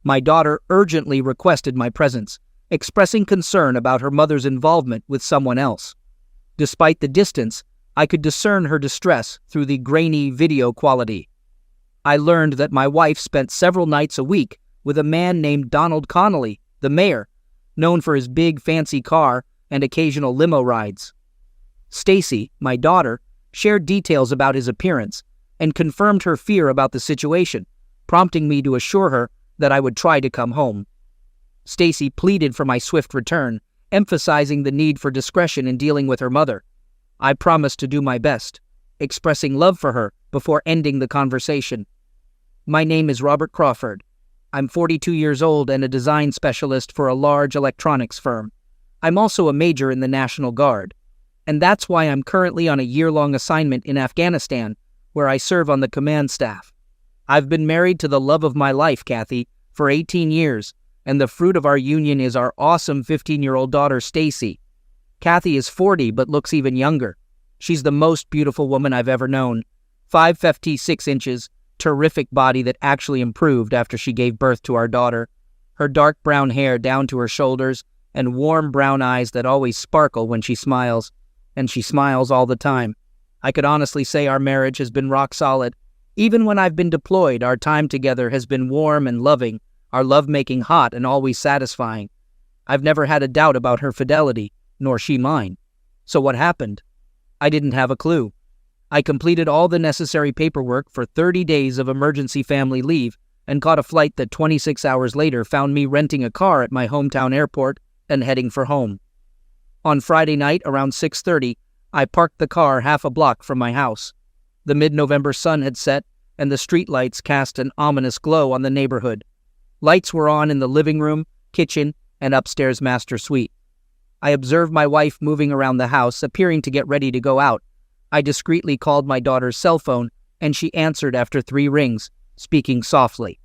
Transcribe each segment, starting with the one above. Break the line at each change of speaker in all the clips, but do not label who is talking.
My daughter urgently requested my presence, expressing concern about her mother's involvement with someone else. Despite the distance, I could discern her distress through the grainy video quality. I learned that my wife spent several nights a week with a man named Donald Connolly, the mayor, known for his big fancy car and occasional limo rides. Stacy, my daughter, shared details about his appearance and confirmed her fear about the situation, prompting me to assure her that I would try to come home. Stacy pleaded for my swift return, emphasizing the need for discretion in dealing with her mother. I promised to do my best, expressing love for her before ending the conversation. My name is Robert Crawford. I'm 42 years old and a design specialist for a large electronics firm. I'm also a major in the National Guard, and that's why I'm currently on a year-long assignment in Afghanistan, where I serve on the command staff. I've been married to the love of my life, Kathy, for 18 years, and the fruit of our union is our awesome 15-year-old daughter, Stacy. Kathy is 40 but looks even younger. She's the most beautiful woman I've ever known. 5 ft 6 inches, terrific body that actually improved after she gave birth to our daughter. Her dark brown hair down to her shoulders and warm brown eyes that always sparkle when she smiles. And she smiles all the time. I could honestly say our marriage has been rock solid. Even when I've been deployed, our time together has been warm and loving, our lovemaking hot and always satisfying. I've never had a doubt about her fidelity, nor she mine. So what happened? I didn't have a clue. I completed all the necessary paperwork for 30 days of emergency family leave and caught a flight that 26 hours later found me renting a car at my hometown airport and heading for home. On Friday night around 6:30, I parked the car half a block from my house. The mid-November sun had set, and the streetlights cast an ominous glow on the neighborhood. Lights were on in the living room, kitchen, and upstairs master suite. I observed my wife moving around the house, appearing to get ready to go out. I discreetly called my daughter's cell phone, and she answered after 3 rings, speaking softly.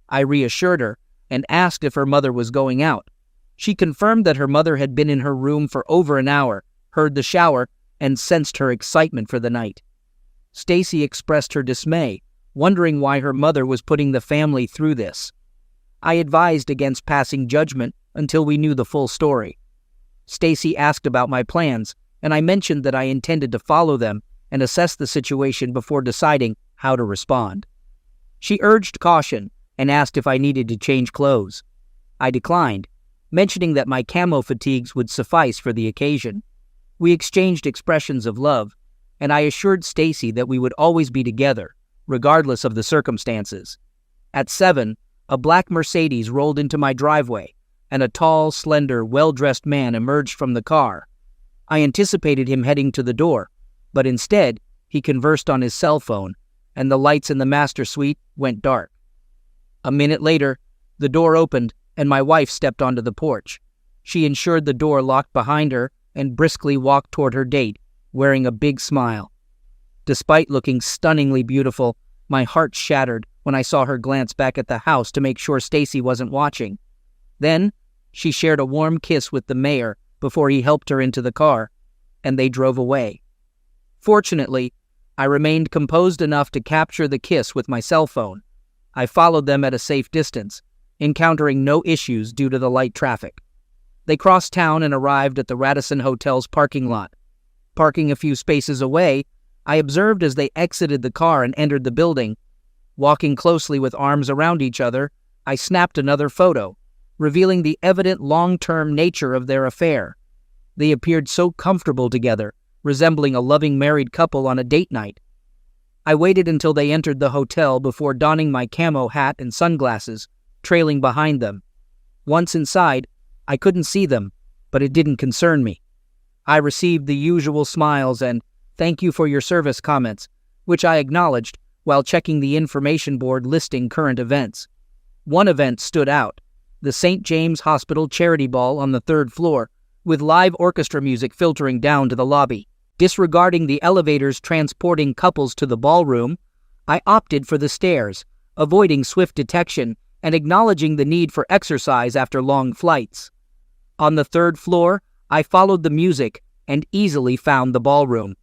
I reassured her and asked if her mother was going out. She confirmed that her mother had been in her room for over an hour, heard the shower, and sensed her excitement for the night. Stacy expressed her dismay, wondering why her mother was putting the family through this. I advised against passing judgment until we knew the full story. Stacy asked about my plans, and I mentioned that I intended to follow them and assess the situation before deciding how to respond. She urged caution and asked if I needed to change clothes. I declined, mentioning that my camo fatigues would suffice for the occasion. We exchanged expressions of love, and I assured Stacy that we would always be together, regardless of the circumstances. At 7, a black Mercedes rolled into my driveway, and a tall, slender, well-dressed man emerged from the car. I anticipated him heading to the door, but instead, he conversed on his cell phone, and the lights in the master suite went dark. A minute later, the door opened, and my wife stepped onto the porch. She ensured the door locked behind her and briskly walked toward her date, wearing a big smile. Despite looking stunningly beautiful, my heart shattered when I saw her glance back at the house to make sure Stacy wasn't watching. Then, she shared a warm kiss with the mayor before he helped her into the car, and they drove away. Fortunately, I remained composed enough to capture the kiss with my cell phone. I followed them at a safe distance, encountering no issues due to the light traffic. They crossed town and arrived at the Radisson Hotel's parking lot. Parking a few spaces away, I observed as they exited the car and entered the building. Walking closely with arms around each other, I snapped another photo, revealing the evident long-term nature of their affair. They appeared so comfortable together, resembling a loving married couple on a date night. I waited until they entered the hotel before donning my camo hat and sunglasses, trailing behind them. Once inside, I couldn't see them, but it didn't concern me. I received the usual smiles and "thank you for your service" comments, which I acknowledged while checking the information board listing current events. One event stood out: the St. James Hospital Charity Ball on the 3rd floor, with live orchestra music filtering down to the lobby. Disregarding the elevators transporting couples to the ballroom, I opted for the stairs, avoiding swift detection and acknowledging the need for exercise after long flights. On the 3rd floor, I followed the music and easily found the ballroom.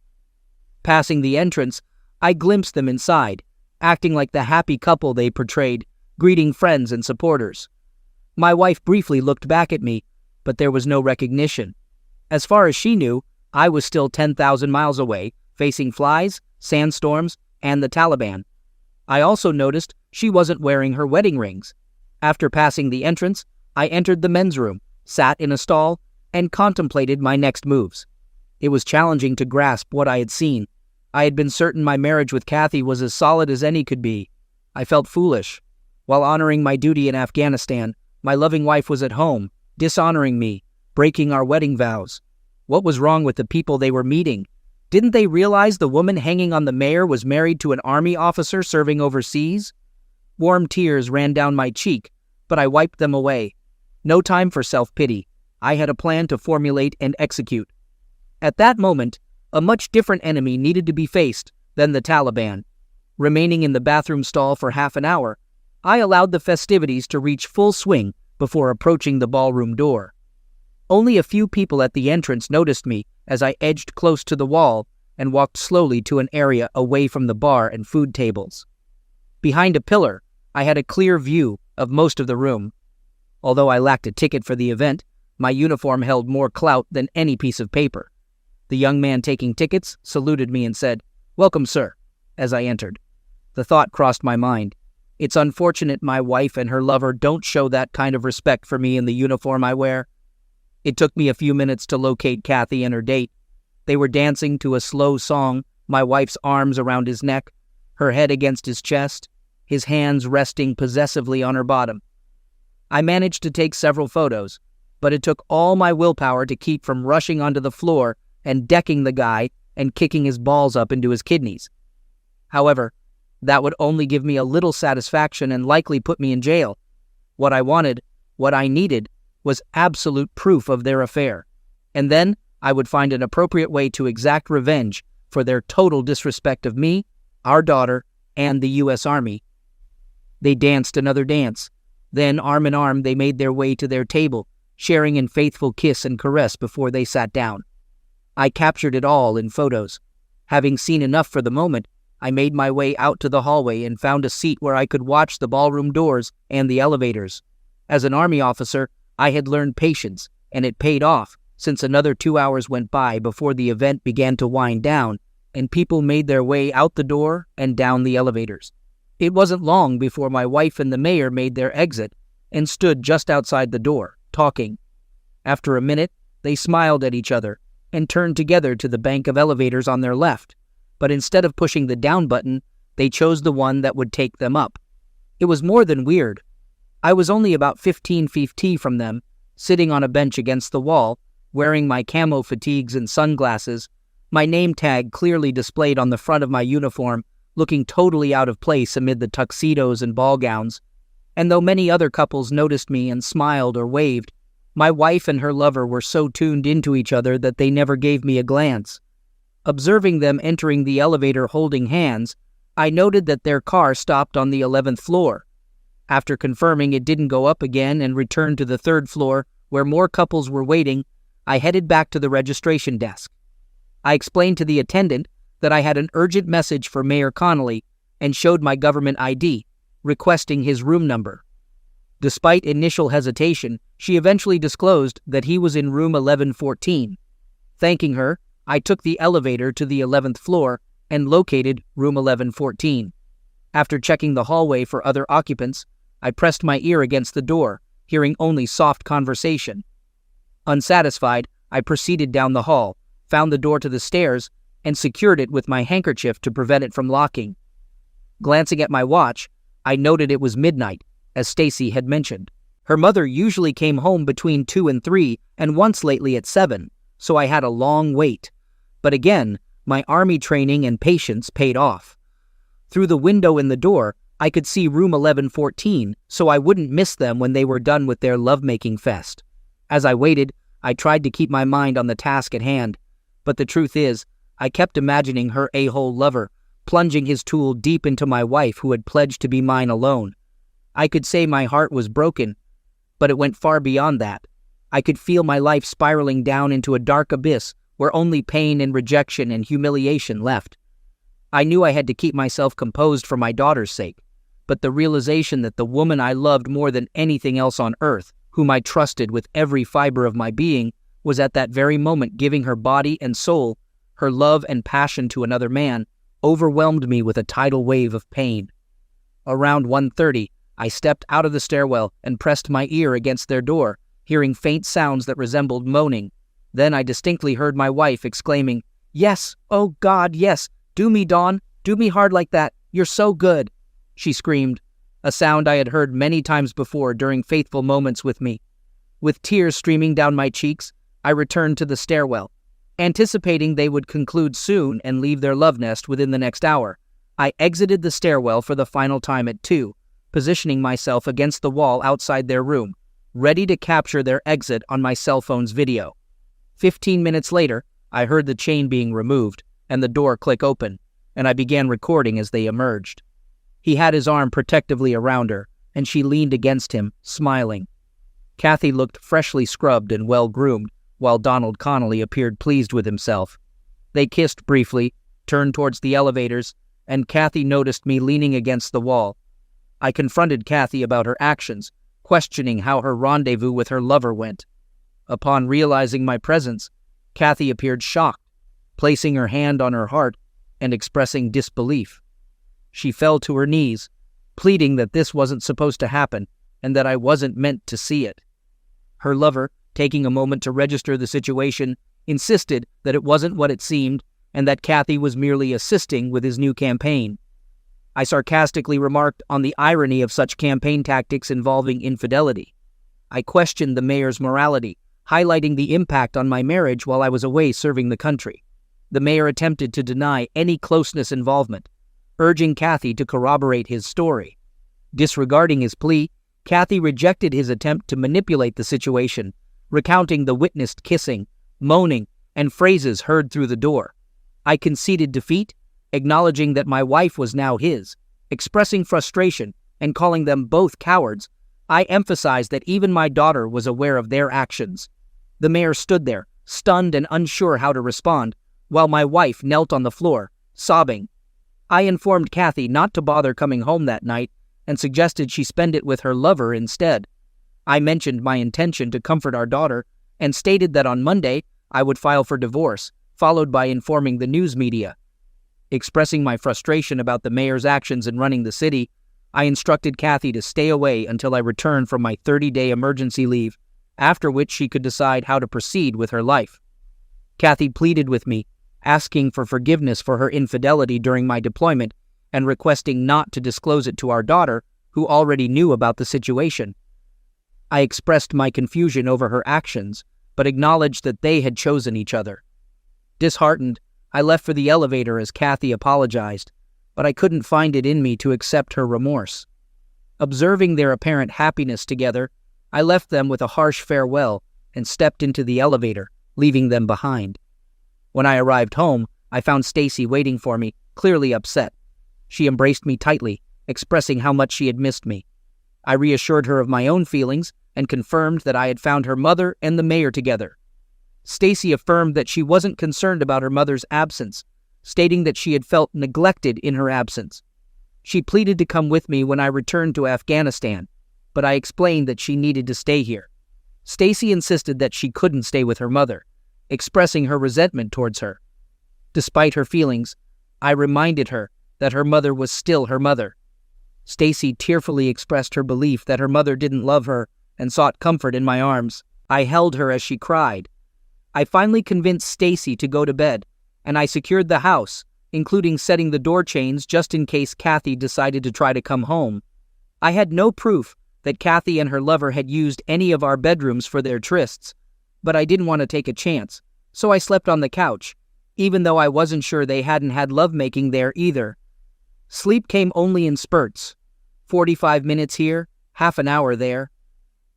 Passing the entrance, I glimpsed them inside, acting like the happy couple they portrayed, greeting friends and supporters. My wife briefly looked back at me, but there was no recognition. As far as she knew, I was still 10,000 miles away, facing flies, sandstorms, and the Taliban. I also noticed she wasn't wearing her wedding rings. After passing the entrance, I entered the men's room, sat in a stall, and contemplated my next moves. It was challenging to grasp what I had seen. I had been certain my marriage with Kathy was as solid as any could be. I felt foolish. While honoring my duty in Afghanistan, my loving wife was at home, dishonoring me, breaking our wedding vows. What was wrong with the people they were meeting? Didn't they realize the woman hanging on the mayor was married to an army officer serving overseas? Warm tears ran down my cheek, but I wiped them away. No time for self-pity. I had a plan to formulate and execute. At that moment, a much different enemy needed to be faced than the Taliban. Remaining in the bathroom stall for half an hour, I allowed the festivities to reach full swing before approaching the ballroom door. Only a few people at the entrance noticed me as I edged close to the wall and walked slowly to an area away from the bar and food tables. Behind a pillar, I had a clear view of most of the room. Although I lacked a ticket for the event, my uniform held more clout than any piece of paper. The young man taking tickets saluted me and said, "Welcome, sir," as I entered. The thought crossed my mind. It's unfortunate my wife and her lover don't show that kind of respect for me in the uniform I wear. It took me a few minutes to locate Kathy and her date. They were dancing to a slow song, my wife's arms around his neck, her head against his chest, his hands resting possessively on her bottom. I managed to take several photos, but it took all my willpower to keep from rushing onto the floor and decking the guy and kicking his balls up into his kidneys. However, that would only give me a little satisfaction and likely put me in jail. What I wanted, what I needed, was absolute proof of their affair, and then I would find an appropriate way to exact revenge for their total disrespect of me, our daughter, and the U.S. Army. They danced another dance. Then, arm in arm, they made their way to their table, sharing in faithful kiss and caress before they sat down. I captured it all in photos. Having seen enough for the moment, I made my way out to the hallway and found a seat where I could watch the ballroom doors and the elevators. As an Army officer, I had learned patience, and it paid off, since another 2 hours went by before the event began to wind down, and people made their way out the door and down the elevators. It wasn't long before my wife and the mayor made their exit and stood just outside the door, talking. After a minute, they smiled at each other and turned together to the bank of elevators on their left, but instead of pushing the down button, they chose the one that would take them up. It was more than weird. I was only about 15 feet from them, sitting on a bench against the wall, wearing my camo fatigues and sunglasses, my name tag clearly displayed on the front of my uniform, looking totally out of place amid the tuxedos and ball gowns. And though many other couples noticed me and smiled or waved, my wife and her lover were so tuned into each other that they never gave me a glance. Observing them entering the elevator holding hands, I noted that their car stopped on the 11th floor. After confirming it didn't go up again and returned to the 3rd floor, where more couples were waiting, I headed back to the registration desk. I explained to the attendant that I had an urgent message for Mayor Connolly and showed my government ID, requesting his room number. Despite initial hesitation, she eventually disclosed that he was in room 1114. Thanking her, I took the elevator to the 11th floor and located room 1114. After checking the hallway for other occupants, I pressed my ear against the door, hearing only soft conversation. Unsatisfied, I proceeded down the hall, found the door to the stairs, and secured it with my handkerchief to prevent it from locking. Glancing at my watch, I noted it was midnight, as Stacy had mentioned. Her mother usually came home between 2 and 3, and once lately at 7, so I had a long wait. But again, my Army training and patience paid off. Through the window in the door, I could see room 1114, so I wouldn't miss them when they were done with their lovemaking fest. As I waited, I tried to keep my mind on the task at hand, but the truth is, I kept imagining her a-hole lover, plunging his tool deep into my wife who had pledged to be mine alone. I could say my heart was broken, but it went far beyond that. I could feel my life spiraling down into a dark abyss where only pain and rejection and humiliation left. I knew I had to keep myself composed for my daughter's sake, but the realization that the woman I loved more than anything else on earth, whom I trusted with every fiber of my being, was at that very moment giving her body and soul, her love and passion to another man, overwhelmed me with a tidal wave of pain. Around 1:30, I stepped out of the stairwell and pressed my ear against their door, hearing faint sounds that resembled moaning. Then I distinctly heard my wife exclaiming, "Yes, oh God, yes, do me, Dawn, do me hard like that, you're so good," she screamed, a sound I had heard many times before during faithful moments with me. With tears streaming down my cheeks, I returned to the stairwell. Anticipating they would conclude soon and leave their love nest within the next hour, I exited the stairwell for the final time at 2, positioning myself against the wall outside their room, ready to capture their exit on my cell phone's video. 15 minutes later, I heard the chain being removed and the door click open, and I began recording as they emerged. He had his arm protectively around her, and she leaned against him, smiling. Kathy looked freshly scrubbed and well-groomed, while Donald Connolly appeared pleased with himself. They kissed briefly, turned towards the elevators, and Kathy noticed me leaning against the wall. I confronted Kathy about her actions, questioning how her rendezvous with her lover went. Upon realizing my presence, Kathy appeared shocked, placing her hand on her heart and expressing disbelief. She fell to her knees, pleading that this wasn't supposed to happen and that I wasn't meant to see it. Her lover, taking a moment to register the situation, insisted that it wasn't what it seemed and that Kathy was merely assisting with his new campaign. I sarcastically remarked on the irony of such campaign tactics involving infidelity. I questioned the mayor's morality, highlighting the impact on my marriage while I was away serving the country. The mayor attempted to deny any closeness involvement, urging Kathy to corroborate his story. Disregarding his plea, Kathy rejected his attempt to manipulate the situation, recounting the witnessed kissing, moaning, and phrases heard through the door. I conceded defeat, acknowledging that my wife was now his. Expressing frustration and calling them both cowards, I emphasized that even my daughter was aware of their actions. The mayor stood there, stunned and unsure how to respond, while my wife knelt on the floor, sobbing. I informed Kathy not to bother coming home that night and suggested she spend it with her lover instead. I mentioned my intention to comfort our daughter and stated that on Monday I would file for divorce, followed by informing the news media. Expressing my frustration about the mayor's actions in running the city, I instructed Kathy to stay away until I returned from my 30-day emergency leave, after which she could decide how to proceed with her life. Kathy pleaded with me, asking for forgiveness for her infidelity during my deployment and requesting not to disclose it to our daughter, who already knew about the situation. I expressed my confusion over her actions, but acknowledged that they had chosen each other. Disheartened, I left for the elevator as Kathy apologized, but I couldn't find it in me to accept her remorse. Observing their apparent happiness together, I left them with a harsh farewell and stepped into the elevator, leaving them behind. When I arrived home, I found Stacy waiting for me, clearly upset. She embraced me tightly, expressing how much she had missed me. I reassured her of my own feelings and confirmed that I had found her mother and the mayor together. Stacy affirmed that she wasn't concerned about her mother's absence, stating that she had felt neglected in her absence. She pleaded to come with me when I returned to Afghanistan, but I explained that she needed to stay here. Stacy insisted that she couldn't stay with her mother, expressing her resentment towards her. Despite her feelings, I reminded her that her mother was still her mother. Stacy tearfully expressed her belief that her mother didn't love her and sought comfort in my arms. I held her as she cried. I finally convinced Stacy to go to bed, and I secured the house, including setting the door chains just in case Kathy decided to try to come home. I had no proof that Kathy and her lover had used any of our bedrooms for their trysts, but I didn't want to take a chance, so I slept on the couch, even though I wasn't sure they hadn't had lovemaking there either. Sleep came only in spurts, 45 minutes here, half an hour there.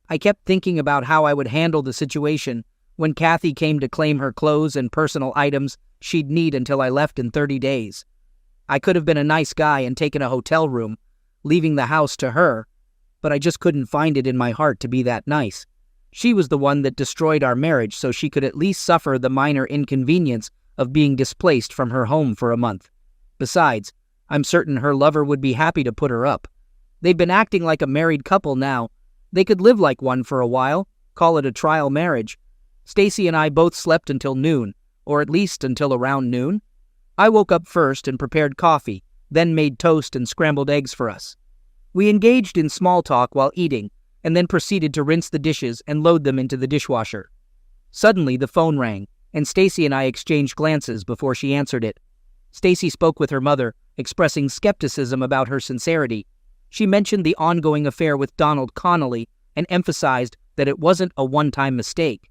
I kept thinking about how I would handle the situation when Kathy came to claim her clothes and personal items she'd need until I left in 30 days. I could have been a nice guy and taken a hotel room, leaving the house to her, but I just couldn't find it in my heart to be that nice. She was the one that destroyed our marriage so she could at least suffer the minor inconvenience of being displaced from her home for a month. Besides, I'm certain her lover would be happy to put her up. They've been acting like a married couple now. They could live like one for a while, call it a trial marriage. Stacy and I both slept until noon, or at least until around noon. I woke up first and prepared coffee, then made toast and scrambled eggs for us. We engaged in small talk while eating, and then proceeded to rinse the dishes and load them into the dishwasher. Suddenly, the phone rang, and Stacy and I exchanged glances before she answered it. Stacy spoke with her mother, expressing skepticism about her sincerity. She mentioned the ongoing affair with Donald Connolly and emphasized that it wasn't a one-time mistake.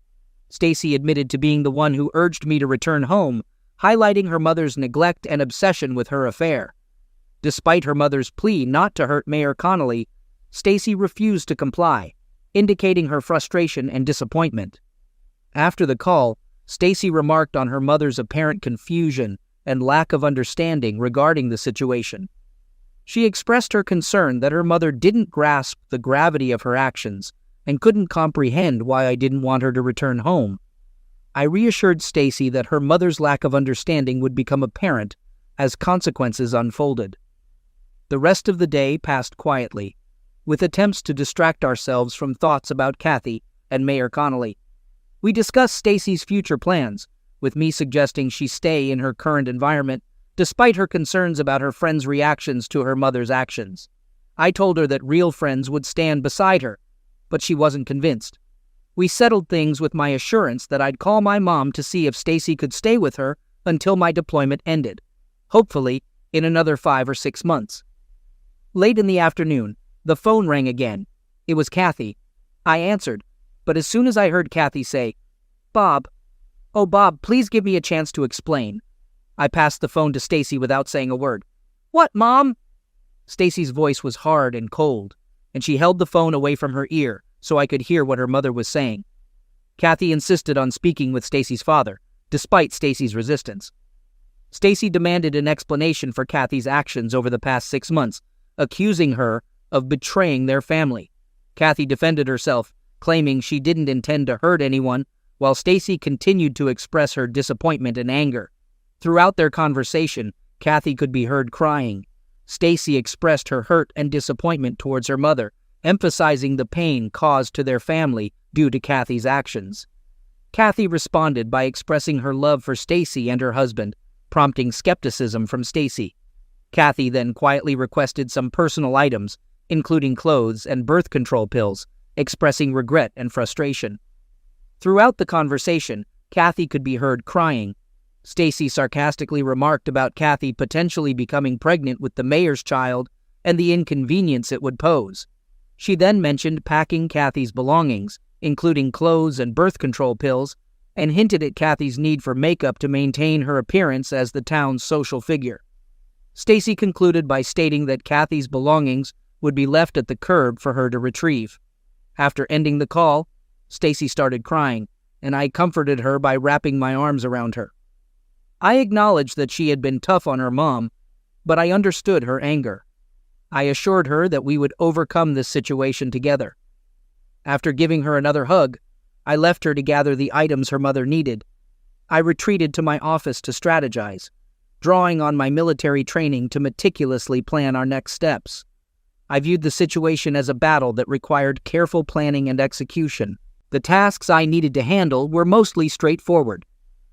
Stacy admitted to being the one who urged me to return home, highlighting her mother's neglect and obsession with her affair. Despite her mother's plea not to hurt Mayor Connolly, Stacy refused to comply, indicating her frustration and disappointment. After the call, Stacy remarked on her mother's apparent confusion and lack of understanding regarding the situation. She expressed her concern that her mother didn't grasp the gravity of her actions and couldn't comprehend why I didn't want her to return home. I reassured Stacy that her mother's lack of understanding would become apparent as consequences unfolded. The rest of the day passed quietly, with attempts to distract ourselves from thoughts about Kathy and Mayor Connolly. We discussed Stacy's future plans, with me suggesting she stay in her current environment, despite her concerns about her friends' reactions to her mother's actions. I told her that real friends would stand beside her, but she wasn't convinced. We settled things with my assurance that I'd call my mom to see if Stacy could stay with her until my deployment ended, hopefully in another 5 or 6 months. Late in the afternoon, the phone rang again. It was Kathy. I answered, but as soon as I heard Kathy say, "Bob, oh Bob, please give me a chance to explain," I passed the phone to Stacy without saying a word. "What, Mom?" Stacy's voice was hard and cold, and she held the phone away from her ear so I could hear what her mother was saying. Kathy insisted on speaking with Stacy's father, despite Stacy's resistance. Stacy demanded an explanation for Kathy's actions over the past 6 months, accusing her of betraying their family. Kathy defended herself, claiming she didn't intend to hurt anyone, while Stacy continued to express her disappointment and anger. Throughout their conversation, Kathy could be heard crying. Stacy expressed her hurt and disappointment towards her mother, emphasizing the pain caused to their family due to Kathy's actions. Kathy responded by expressing her love for Stacy and her husband, prompting skepticism from Stacy. Kathy then quietly requested some personal items, including clothes and birth control pills, expressing regret and frustration. Throughout the conversation, Kathy could be heard crying. Stacy sarcastically remarked about Kathy potentially becoming pregnant with the mayor's child and the inconvenience it would pose. She then mentioned packing Kathy's belongings, including clothes and birth control pills, and hinted at Kathy's need for makeup to maintain her appearance as the town's social figure. Stacy concluded by stating that Kathy's belongings would be left at the curb for her to retrieve. After ending the call, Stacy started crying, and I comforted her by wrapping my arms around her. I acknowledged that she had been tough on her mom, but I understood her anger. I assured her that we would overcome this situation together. After giving her another hug, I left her to gather the items her mother needed. I retreated to my office to strategize, drawing on my military training to meticulously plan our next steps. I viewed the situation as a battle that required careful planning and execution. The tasks I needed to handle were mostly straightforward.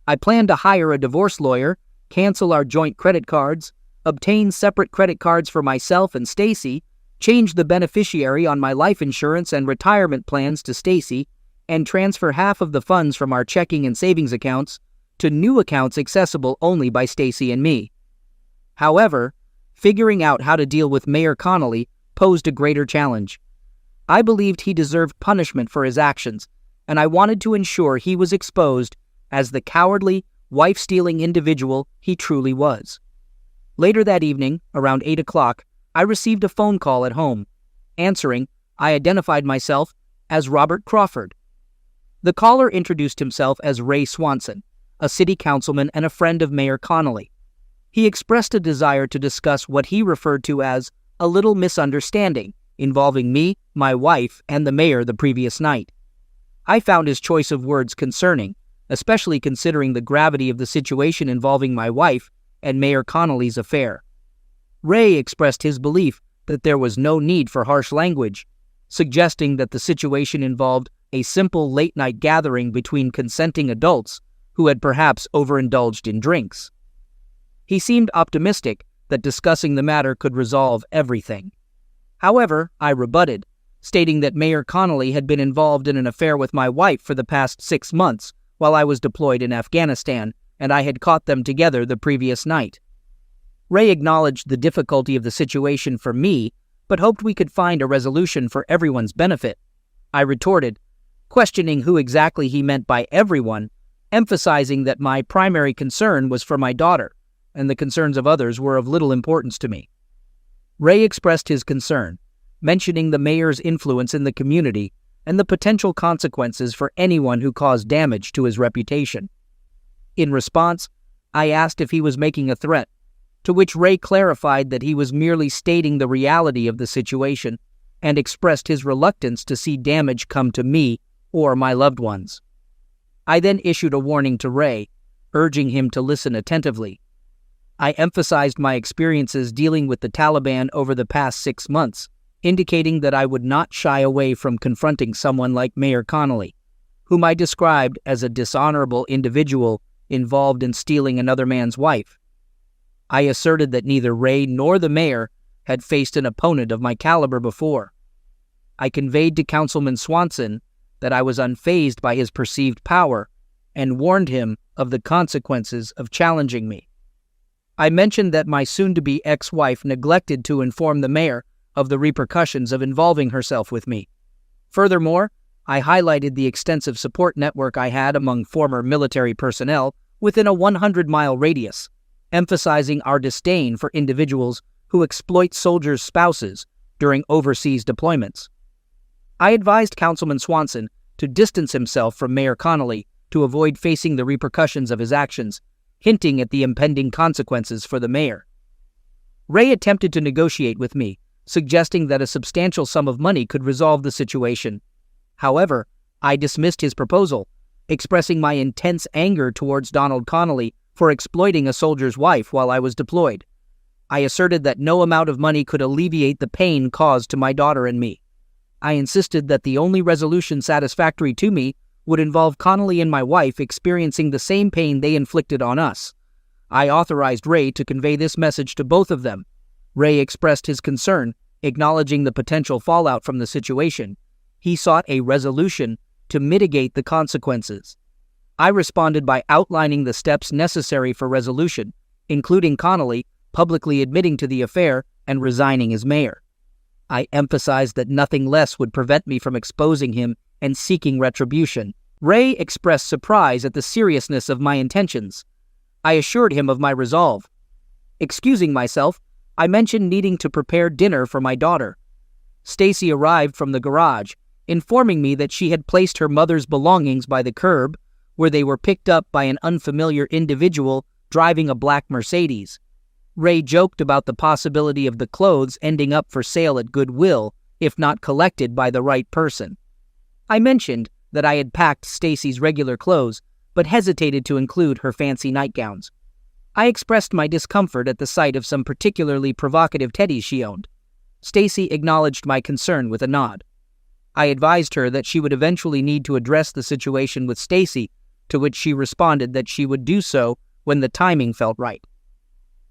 I planned to hire a divorce lawyer, cancel our joint credit cards, obtain separate credit cards for myself and Stacy, change the beneficiary on my life insurance and retirement plans to Stacy, and transfer half of the funds from our checking and savings accounts to new accounts accessible only by Stacy and me. However, figuring out how to deal with Mayor Connolly posed a greater challenge. I believed he deserved punishment for his actions, and I wanted to ensure he was exposed as the cowardly, wife-stealing individual he truly was. Later that evening, around 8 o'clock, I received a phone call at home. Answering, I identified myself as Robert Crawford. The caller introduced himself as Ray Swanson, a city councilman and a friend of Mayor Connolly. He expressed a desire to discuss what he referred to as a little misunderstanding involving me, my wife, and the mayor the previous night. I found his choice of words concerning, especially considering the gravity of the situation involving my wife and Mayor Connolly's affair. Ray expressed his belief that there was no need for harsh language, suggesting that the situation involved a simple late-night gathering between consenting adults who had perhaps overindulged in drinks. He seemed optimistic that discussing the matter could resolve everything. However, I rebutted, stating that Mayor Connolly had been involved in an affair with my wife for the past 6 months while I was deployed in Afghanistan, and I had caught them together the previous night. Ray acknowledged the difficulty of the situation for me, but hoped we could find a resolution for everyone's benefit. I retorted, questioning who exactly he meant by everyone, emphasizing that my primary concern was for my daughter, and the concerns of others were of little importance to me. Ray expressed his concern, mentioning the mayor's influence in the community and the potential consequences for anyone who caused damage to his reputation. In response, I asked if he was making a threat, to which Ray clarified that he was merely stating the reality of the situation and expressed his reluctance to see damage come to me or my loved ones. I then issued a warning to Ray, urging him to listen attentively. I emphasized my experiences dealing with the Taliban over the past 6 months, indicating that I would not shy away from confronting someone like Mayor Connolly, whom I described as a dishonorable individual involved in stealing another man's wife. I asserted that neither Ray nor the mayor had faced an opponent of my caliber before. I conveyed to Councilman Swanson that I was unfazed by his perceived power and warned him of the consequences of challenging me. I mentioned that my soon-to-be ex-wife neglected to inform the mayor of the repercussions of involving herself with me. Furthermore, I highlighted the extensive support network I had among former military personnel within a 100-mile radius, emphasizing our disdain for individuals who exploit soldiers' spouses during overseas deployments. I advised Councilman Swanson to distance himself from Mayor Connolly to avoid facing the repercussions of his actions, hinting at the impending consequences for the mayor. Ray attempted to negotiate with me, suggesting that a substantial sum of money could resolve the situation. However, I dismissed his proposal, expressing my intense anger towards Donald Connolly for exploiting a soldier's wife while I was deployed. I asserted that no amount of money could alleviate the pain caused to my daughter and me. I insisted that the only resolution satisfactory to me would involve Connolly and my wife experiencing the same pain they inflicted on us. I authorized Ray to convey this message to both of them. Ray expressed his concern, acknowledging the potential fallout from the situation. He sought a resolution to mitigate the consequences. I responded by outlining the steps necessary for resolution, including Connolly publicly admitting to the affair and resigning as mayor. I emphasized that nothing less would prevent me from exposing him and seeking retribution. Ray expressed surprise at the seriousness of my intentions. I assured him of my resolve. Excusing myself, I mentioned needing to prepare dinner for my daughter. Stacy arrived from the garage, informing me that she had placed her mother's belongings by the curb, where they were picked up by an unfamiliar individual driving a black Mercedes. Ray joked about the possibility of the clothes ending up for sale at Goodwill if not collected by the right person. I mentioned that I had packed Stacy's regular clothes, but hesitated to include her fancy nightgowns. I expressed my discomfort at the sight of some particularly provocative teddies she owned. Stacy acknowledged my concern with a nod. I advised her that she would eventually need to address the situation with Stacy, to which she responded that she would do so when the timing felt right.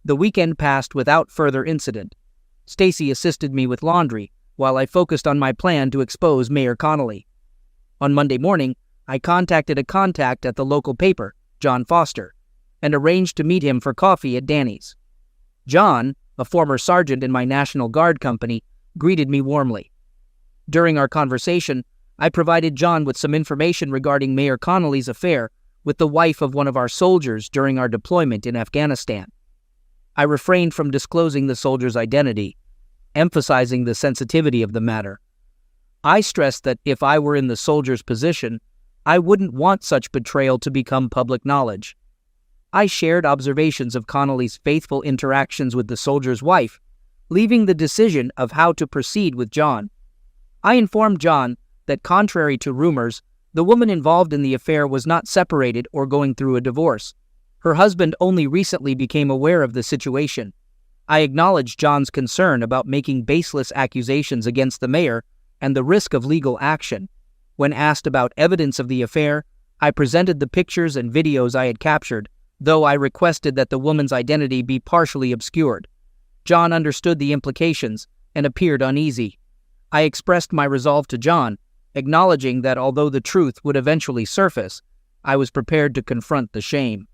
The weekend passed without further incident. Stacy assisted me with laundry, while I focused on my plan to expose Mayor Connolly. On Monday morning, I contacted a contact at the local paper, John Foster, and arranged to meet him for coffee at Danny's. John, a former sergeant in my National Guard company, greeted me warmly. During our conversation, I provided John with some information regarding Mayor Connolly's affair with the wife of one of our soldiers during our deployment in Afghanistan. I refrained from disclosing the soldier's identity, emphasizing the sensitivity of the matter. I stressed that if I were in the soldier's position, I wouldn't want such betrayal to become public knowledge. I shared observations of Connolly's faithful interactions with the soldier's wife, leaving the decision of how to proceed with John. I informed John that contrary to rumors, the woman involved in the affair was not separated or going through a divorce. Her husband only recently became aware of the situation. I acknowledged John's concern about making baseless accusations against the mayor and the risk of legal action. When asked about evidence of the affair, I presented the pictures and videos I had captured, though I requested that the woman's identity be partially obscured. John understood the implications and appeared uneasy. I expressed my resolve to John, acknowledging that although the truth would eventually surface, I was prepared to confront the shame.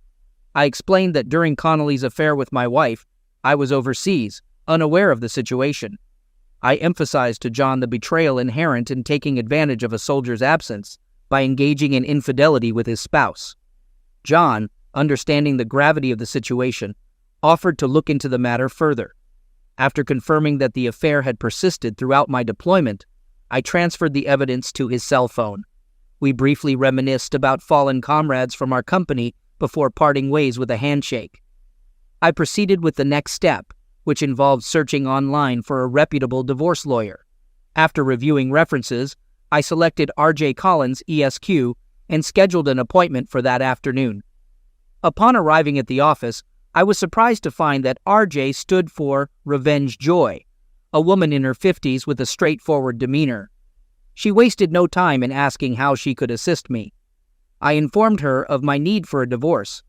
I explained that during Connolly's affair with my wife, I was overseas, unaware of the situation. I emphasized to John the betrayal inherent in taking advantage of a soldier's absence by engaging in infidelity with his spouse. John, understanding the gravity of the situation, offered to look into the matter further. After confirming that the affair had persisted throughout my deployment, I transferred the evidence to his cell phone. We briefly reminisced about fallen comrades from our company before parting ways with a handshake. I proceeded with the next step, which involved searching online for a reputable divorce lawyer. After reviewing references, I selected R.J. Collins, ESQ, and scheduled an appointment for that afternoon. Upon arriving at the office, I was surprised to find that R.J. stood for Revenge Joy, a woman in her 50s with a straightforward demeanor. She wasted no time in asking how she could assist me. I informed her of my need for a divorce,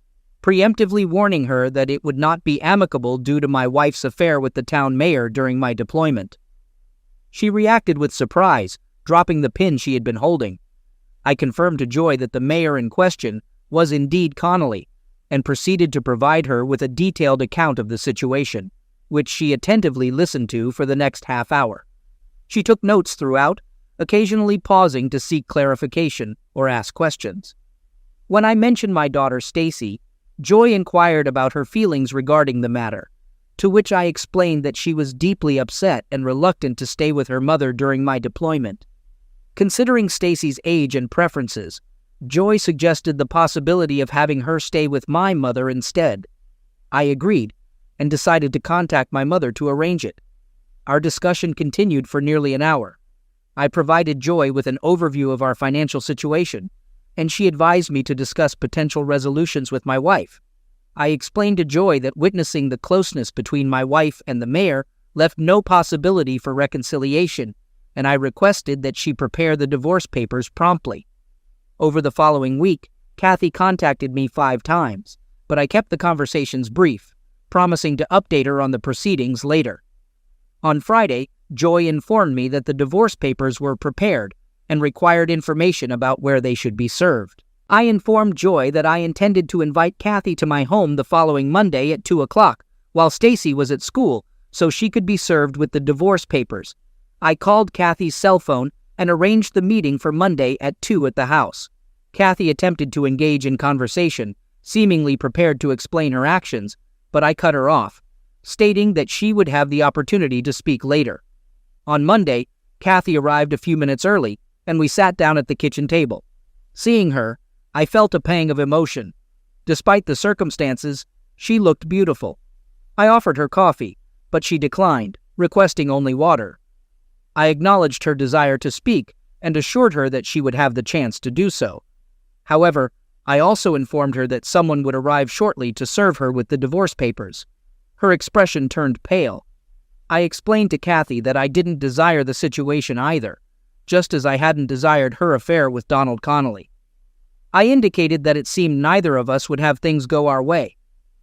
preemptively warning her that it would not be amicable due to my wife's affair with the town mayor during my deployment. She reacted with surprise, dropping the pin she had been holding. I confirmed to Joy that the mayor in question was indeed Connolly, and proceeded to provide her with a detailed account of the situation, which she attentively listened to for the next half hour. She took notes throughout, occasionally pausing to seek clarification or ask questions. When I mentioned my daughter Stacy, Joy inquired about her feelings regarding the matter, to which I explained that she was deeply upset and reluctant to stay with her mother during my deployment. Considering Stacy's age and preferences, Joy suggested the possibility of having her stay with my mother instead. I agreed, and decided to contact my mother to arrange it. Our discussion continued for nearly an hour. I provided Joy with an overview of our financial situation, and she advised me to discuss potential resolutions with my wife. I explained to Joy that witnessing the closeness between my wife and the mayor left no possibility for reconciliation, and I requested that she prepare the divorce papers promptly. Over the following week, Kathy contacted me 5 times, but I kept the conversations brief, promising to update her on the proceedings later. On Friday, Joy informed me that the divorce papers were prepared and required information about where they should be served. I informed Joy that I intended to invite Kathy to my home the following Monday at 2 o'clock, while Stacy was at school, so she could be served with the divorce papers. I called Kathy's cell phone and arranged the meeting for Monday at 2 at the house. Kathy attempted to engage in conversation, seemingly prepared to explain her actions, but I cut her off, stating that she would have the opportunity to speak later. On Monday, Kathy arrived a few minutes early, and we sat down at the kitchen table. Seeing her, I felt a pang of emotion. Despite the circumstances, she looked beautiful. I offered her coffee, but she declined, requesting only water. I acknowledged her desire to speak and assured her that she would have the chance to do so. However, I also informed her that someone would arrive shortly to serve her with the divorce papers. Her expression turned pale. I explained to Kathy that I didn't desire the situation either, just as I hadn't desired her affair with Donald Connolly. I indicated that it seemed neither of us would have things go our way.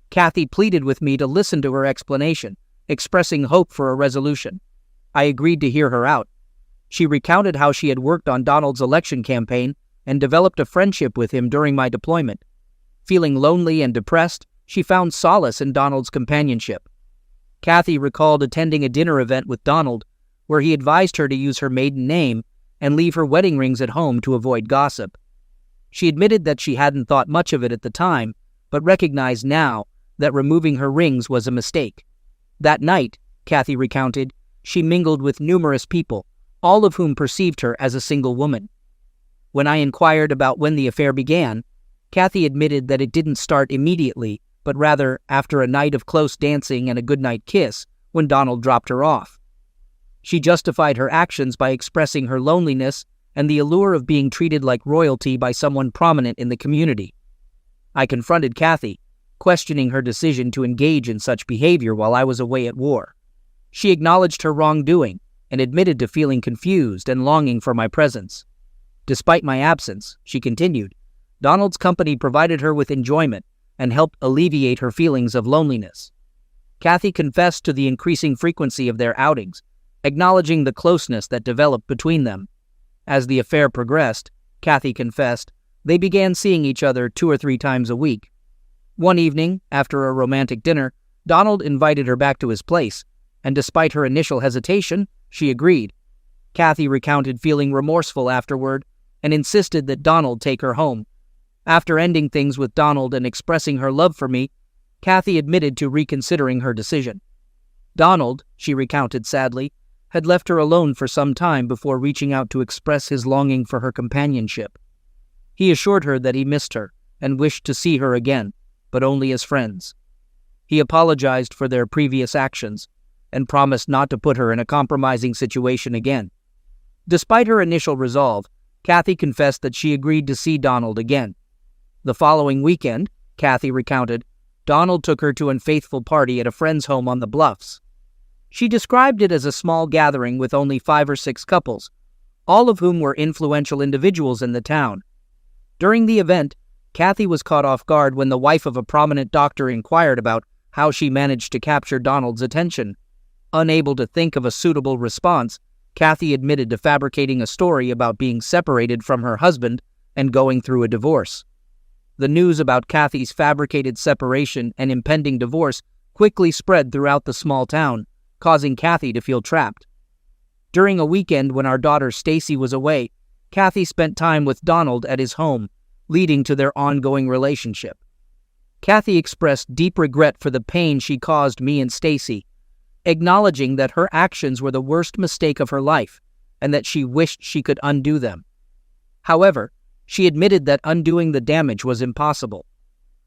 Kathy pleaded with me to listen to her explanation, expressing hope for a resolution. I agreed to hear her out. She recounted how she had worked on Donald's election campaign and developed a friendship with him during my deployment. Feeling lonely and depressed, she found solace in Donald's companionship. Kathy recalled attending a dinner event with Donald, where he advised her to use her maiden name and leave her wedding rings at home to avoid gossip. She admitted that she hadn't thought much of it at the time, but recognized now that removing her rings was a mistake. That night, Kathy recounted, she mingled with numerous people, all of whom perceived her as a single woman. When I inquired about when the affair began, Kathy admitted that it didn't start immediately, but rather after a night of close dancing and a goodnight kiss when Donald dropped her off. She justified her actions by expressing her loneliness and the allure of being treated like royalty by someone prominent in the community. I confronted Kathy, questioning her decision to engage in such behavior while I was away at war. She acknowledged her wrongdoing and admitted to feeling confused and longing for my presence. Despite my absence, she continued, Donald's company provided her with enjoyment and helped alleviate her feelings of loneliness. Kathy confessed to the increasing frequency of their outings, acknowledging the closeness that developed between them. As the affair progressed, Kathy confessed, they began seeing each other 2 or 3 times a week. One evening, after a romantic dinner, Donald invited her back to his place, and despite her initial hesitation, she agreed. Kathy recounted feeling remorseful afterward and insisted that Donald take her home. After ending things with Donald and expressing her love for me, Kathy admitted to reconsidering her decision. Donald, she recounted sadly, had left her alone for some time before reaching out to express his longing for her companionship. He assured her that he missed her and wished to see her again, but only as friends. He apologized for their previous actions and promised not to put her in a compromising situation again. Despite her initial resolve, Kathy confessed that she agreed to see Donald again. The following weekend, Kathy recounted, Donald took her to an unfaithful party at a friend's home on the Bluffs. She described it as a small gathering with only 5 or 6 couples, all of whom were influential individuals in the town. During the event, Kathy was caught off guard when the wife of a prominent doctor inquired about how she managed to capture Donald's attention. Unable to think of a suitable response, Kathy admitted to fabricating a story about being separated from her husband and going through a divorce. The news about Kathy's fabricated separation and impending divorce quickly spread throughout the small town, causing Kathy to feel trapped. During a weekend when our daughter Stacy was away, Kathy spent time with Donald at his home, leading to their ongoing relationship. Kathy expressed deep regret for the pain she caused me and Stacy, acknowledging that her actions were the worst mistake of her life and that she wished she could undo them. However, she admitted that undoing the damage was impossible.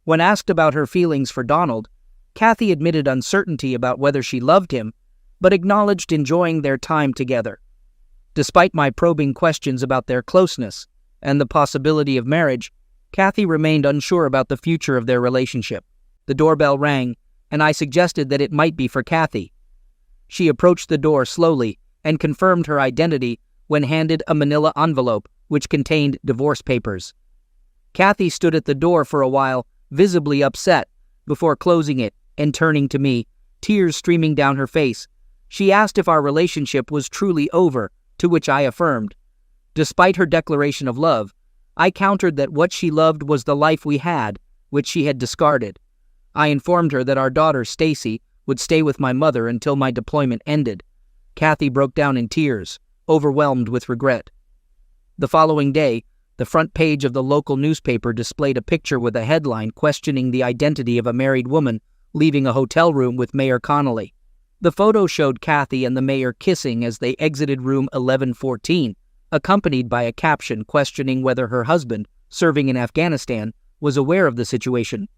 When asked about her feelings for Donald, Kathy admitted uncertainty about whether she loved him, but acknowledged enjoying their time together. Despite my probing questions about their closeness and the possibility of marriage, Kathy remained unsure about the future of their relationship. The doorbell rang, and I suggested that it might be for Kathy. She approached the door slowly and confirmed her identity when handed a manila envelope which contained divorce papers. Kathy stood at the door for a while, visibly upset, before closing it and turning to me, tears streaming down her face. She asked if our relationship was truly over, to which I affirmed. Despite her declaration of love, I countered that what she loved was the life we had, which she had discarded. I informed her that our daughter, Stacy, would stay with my mother until my deployment ended. Kathy broke down in tears, overwhelmed with regret. The following day, the front page of the local newspaper displayed a picture with a headline questioning the identity of a married woman leaving a hotel room with Mayor Connolly. The photo showed Kathy and the mayor kissing as they exited room 1114, accompanied by a caption questioning whether her husband, serving in Afghanistan, was aware of the situation.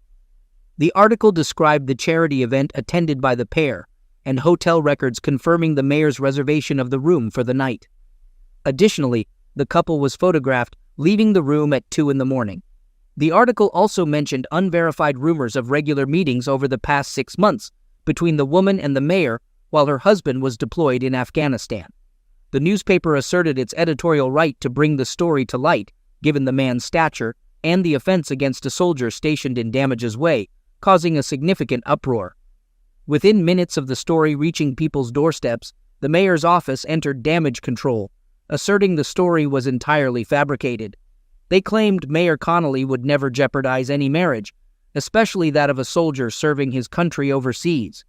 The article described the charity event attended by the pair, and hotel records confirming the mayor's reservation of the room for the night. Additionally, the couple was photographed leaving the room at 2 a.m. The article also mentioned unverified rumors of regular meetings over the past 6 months between the woman and the mayor while her husband was deployed in Afghanistan. The newspaper asserted its editorial right to bring the story to light, given the man's stature and the offense against a soldier stationed in Damage's Way, causing a significant uproar. Within minutes of the story reaching people's doorsteps, the mayor's office entered damage control, asserting the story was entirely fabricated. They claimed Mayor Connolly would never jeopardize any marriage, especially that of a soldier serving his country overseas.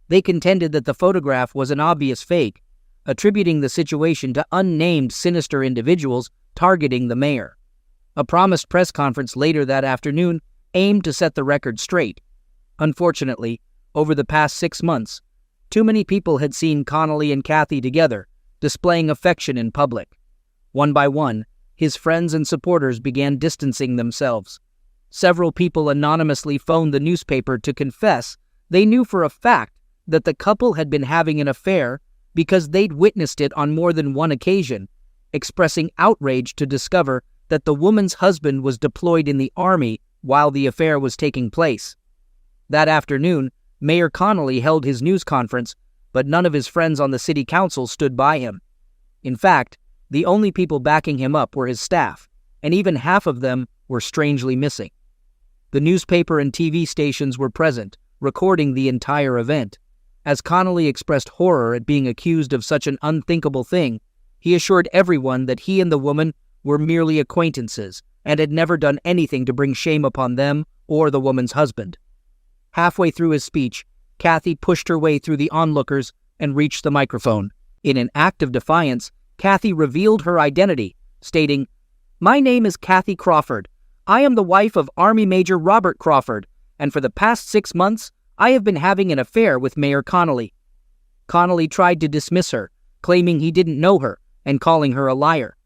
They contended that the photograph was an obvious fake, attributing the situation to unnamed sinister individuals targeting the mayor. A promised press conference later that afternoon aimed to set the record straight. Unfortunately, over the past 6 months, too many people had seen Connolly and Kathy together, displaying affection in public. One by one, his friends and supporters began distancing themselves. Several people anonymously phoned the newspaper to confess they knew for a fact that the couple had been having an affair because they'd witnessed it on more than one occasion, expressing outrage to discover that the woman's husband was deployed in the army while the affair was taking place. That afternoon, Mayor Connolly held his news conference, but none of his friends on the city council stood by him. In fact, the only people backing him up were his staff, and even half of them were strangely missing. The newspaper and TV stations were present, recording the entire event. As Connolly expressed horror at being accused of such an unthinkable thing, he assured everyone that he and the woman were merely acquaintances and had never done anything to bring shame upon them or the woman's husband. Halfway through his speech, Kathy pushed her way through the onlookers and reached the microphone. In an act of defiance, Kathy revealed her identity, stating, "My name is Kathy Crawford. I am the wife of Army Major Robert Crawford, and for the past 6 months, I have been having an affair with Mayor Connolly." Connolly tried to dismiss her, claiming he didn't know her and calling her a liar.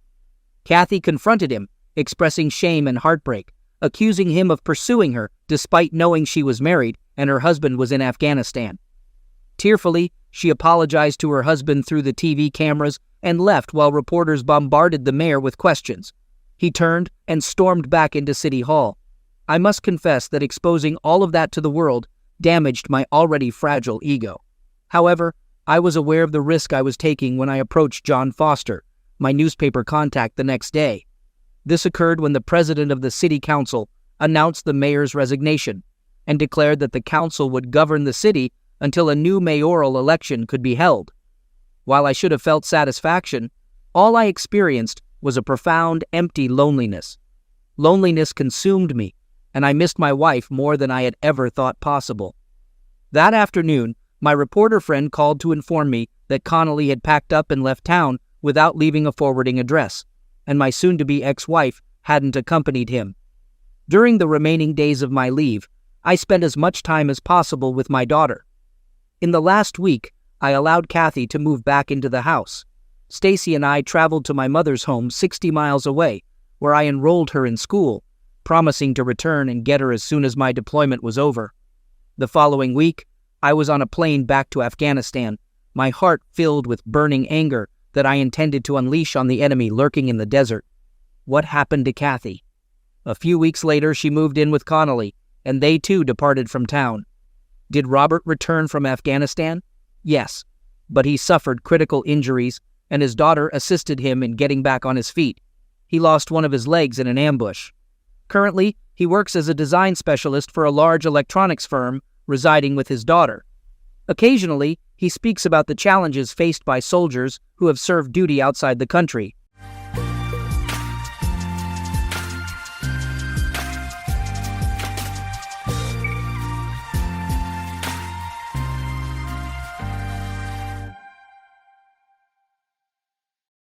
Kathy confronted him, expressing shame and heartbreak, accusing him of pursuing her despite knowing she was married and her husband was in Afghanistan. Tearfully, she apologized to her husband through the TV cameras and left while reporters bombarded the mayor with questions. He turned and stormed back into City Hall. I must confess that exposing all of that to the world damaged my already fragile ego. However, I was aware of the risk I was taking when I approached John Foster, my newspaper contact, the next day. This occurred when the president of the city council announced the mayor's resignation and declared that the council would govern the city until a new mayoral election could be held. While I should have felt satisfaction, all I experienced was a profound, empty loneliness. Loneliness consumed me, and I missed my wife more than I had ever thought possible. That afternoon, my reporter friend called to inform me that Connolly had packed up and left town without leaving a forwarding address, and my soon-to-be ex-wife hadn't accompanied him. During the remaining days of my leave, I spent as much time as possible with my daughter. In the last week, I allowed Kathy to move back into the house. Stacy and I traveled to my mother's home 60 miles away, where I enrolled her in school, promising to return and get her as soon as my deployment was over. The following week, I was on a plane back to Afghanistan, my heart filled with burning anger that I intended to unleash on the enemy lurking in the desert. What happened to Kathy? A few weeks later, she moved in with Connolly, and they too departed from town. Did Robert return from Afghanistan? Yes, but he suffered critical injuries, and his daughter assisted him in getting back on his feet. He lost one of his legs in an ambush. Currently, he works as a design specialist for a large electronics firm, residing with his daughter. Occasionally, he speaks about the challenges faced by soldiers who have served duty outside the country,